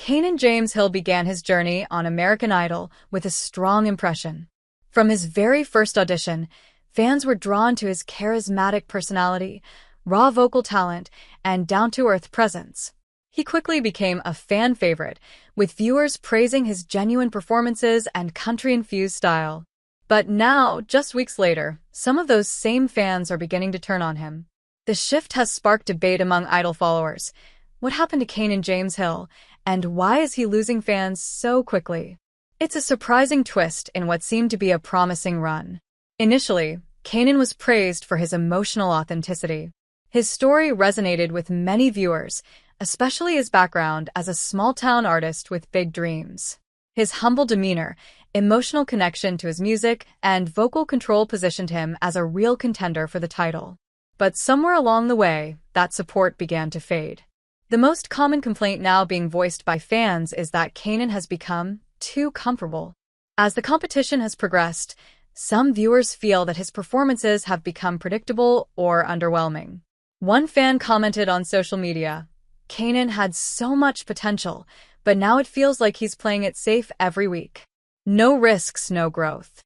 Canaan James Hill began his journey on American Idol with a strong impression. From his very first audition, fans were drawn to his charismatic personality, raw vocal talent, and down-to-earth presence. He quickly became a fan favorite, with viewers praising his genuine performances and country-infused style. But now, just weeks later, some of those same fans are beginning to turn on him. The shift has sparked debate among Idol followers. What happened to Canaan James Hill, and why is he losing fans so quickly? It's a surprising twist in what seemed to be a promising run. Initially, Canaan was praised for his emotional authenticity. His story resonated with many viewers, especially his background as a small-town artist with big dreams. His humble demeanor, emotional connection to his music, and vocal control positioned him as a real contender for the title. But somewhere along the way, that support began to fade. The most common complaint now being voiced by fans is that Canaan has become too comfortable. As the competition has progressed, some viewers feel that his performances have become predictable or underwhelming. One fan commented on social media, "Canaan had so much potential, but now it feels like he's playing it safe every week. No risks, no growth."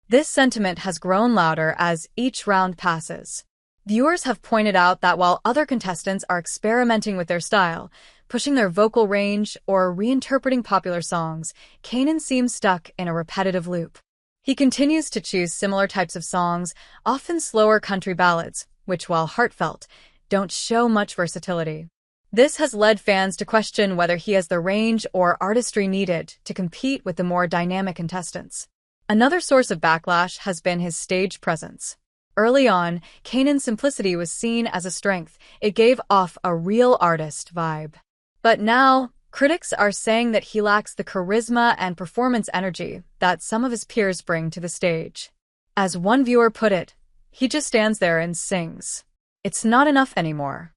This sentiment has grown louder as each round passes. Viewers have pointed out that while other contestants are experimenting with their style, pushing their vocal range, or reinterpreting popular songs, Canaan seems stuck in a repetitive loop. He continues to choose similar types of songs, often slower country ballads, which, while heartfelt, don't show much versatility. This has led fans to question whether he has the range or artistry needed to compete with the more dynamic contestants. Another source of backlash has been his stage presence. Early on, Canaan's simplicity was seen as a strength. It gave off a real artist vibe. But now, critics are saying that he lacks the charisma and performance energy that some of his peers bring to the stage. As one viewer put it, he just stands there and sings. It's not enough anymore.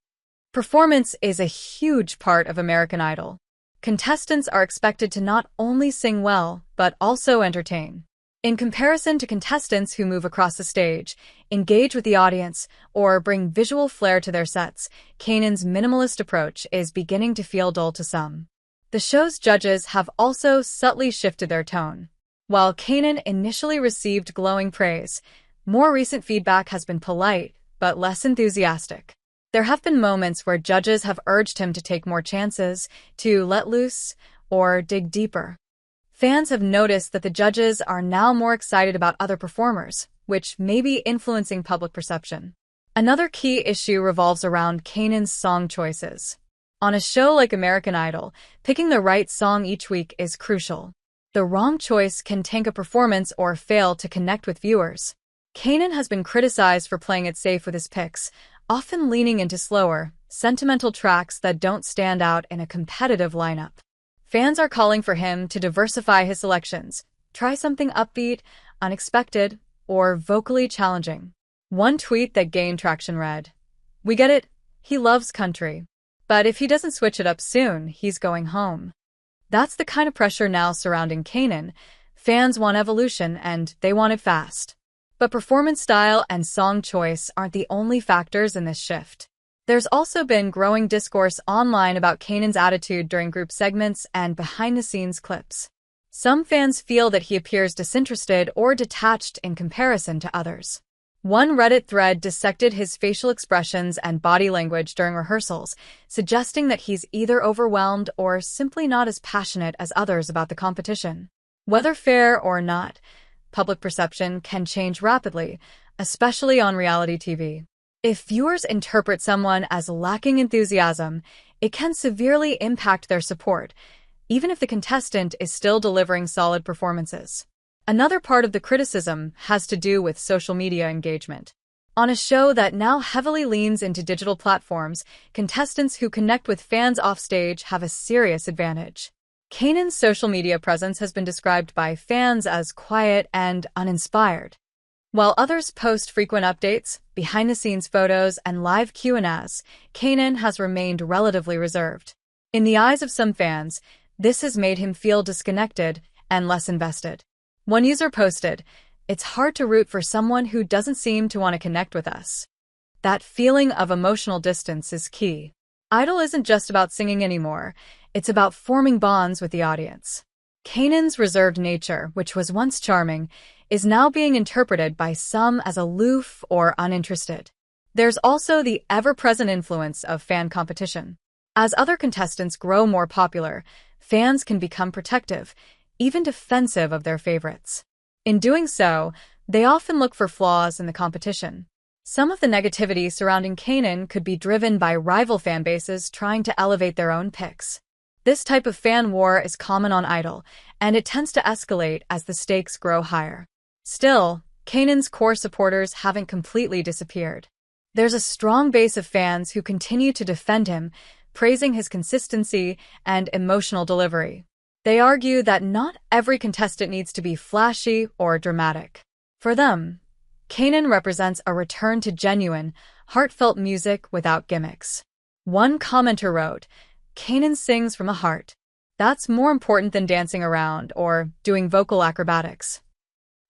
Performance is a huge part of American Idol. Contestants are expected to not only sing well, but also entertain. In comparison to contestants who move across the stage, engage with the audience, or bring visual flair to their sets, Canaan's minimalist approach is beginning to feel dull to some. The show's judges have also subtly shifted their tone. While Canaan initially received glowing praise, more recent feedback has been polite, but less enthusiastic. There have been moments where judges have urged him to take more chances, to let loose, or dig deeper. Fans have noticed that the judges are now more excited about other performers, which may be influencing public perception. Another key issue revolves around Canaan's song choices. On a show like American Idol, picking the right song each week is crucial. The wrong choice can tank a performance or fail to connect with viewers. Canaan has been criticized for playing it safe with his picks, often leaning into slower, sentimental tracks that don't stand out in a competitive lineup. Fans are calling for him to diversify his selections, try something upbeat, unexpected, or vocally challenging. One tweet that gained traction read, "We get it, he loves country. But if he doesn't switch it up soon, he's going home." That's the kind of pressure now surrounding Canaan. Fans want evolution, and they want it fast. But performance style and song choice aren't the only factors in this shift. There's also been growing discourse online about Canaan's attitude during group segments and behind-the-scenes clips. Some fans feel that he appears disinterested or detached in comparison to others. One Reddit thread dissected his facial expressions and body language during rehearsals, suggesting that he's either overwhelmed or simply not as passionate as others about the competition. Whether fair or not, public perception can change rapidly, especially on reality TV. If viewers interpret someone as lacking enthusiasm, it can severely impact their support, even if the contestant is still delivering solid performances. Another part of the criticism has to do with social media engagement. On a show that now heavily leans into digital platforms, contestants who connect with fans offstage have a serious advantage. Canaan's social media presence has been described by fans as quiet and uninspired. While others post frequent updates, behind-the-scenes photos, and live Q&As, Canaan has remained relatively reserved. In the eyes of some fans, this has made him feel disconnected and less invested. One user posted, "It's hard to root for someone who doesn't seem to want to connect with us." That feeling of emotional distance is key. Idol isn't just about singing anymore. It's about forming bonds with the audience. Canaan's reserved nature, which was once charming, is now being interpreted by some as aloof or uninterested. There's also the ever-present influence of fan competition. As other contestants grow more popular, fans can become protective, even defensive of their favorites. In doing so, they often look for flaws in the competition. Some of the negativity surrounding Canaan could be driven by rival fan bases trying to elevate their own picks. This type of fan war is common on Idol, and it tends to escalate as the stakes grow higher. Still, Canaan's core supporters haven't completely disappeared. There's a strong base of fans who continue to defend him, praising his consistency and emotional delivery. They argue that not every contestant needs to be flashy or dramatic. For them, Canaan represents a return to genuine, heartfelt music without gimmicks. One commenter wrote, "Canaan sings from a heart. That's more important than dancing around or doing vocal acrobatics."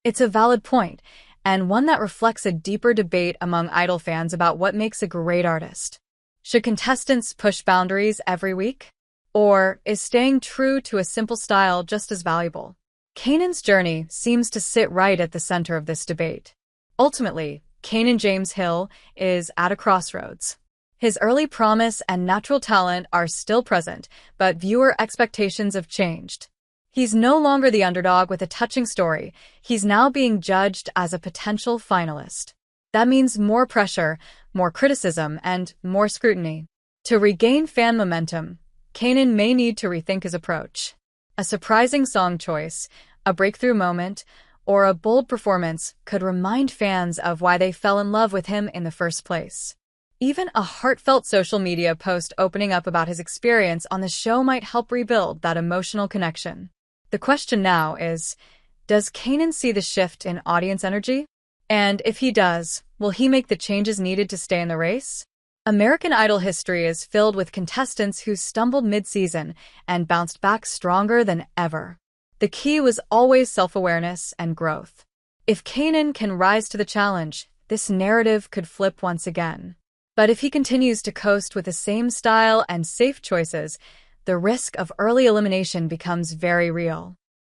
It's a valid point, and one that reflects a deeper debate among Idol fans about what makes a great artist. Should contestants push boundaries every week? Or is staying true to a simple style just as valuable? Canaan's journey seems to sit right at the center of this debate. Ultimately, Canaan James Hill is at a crossroads. His early promise and natural talent are still present, but viewer expectations have changed. He's no longer the underdog with a touching story. He's now being judged as a potential finalist. That means more pressure, more criticism, and more scrutiny. To regain fan momentum, Canaan may need to rethink his approach. A surprising song choice, a breakthrough moment, or a bold performance could remind fans of why they fell in love with him in the first place. Even a heartfelt social media post opening up about his experience on the show might help rebuild that emotional connection. The question now is, does Canaan see the shift in audience energy? And if he does, will he make the changes needed to stay in the race? American Idol history is filled with contestants who stumbled mid-season and bounced back stronger than ever. The key was always self-awareness and growth. If Canaan can rise to the challenge, this narrative could flip once again. But if he continues to coast with the same style and safe choices, the risk of early elimination becomes very real.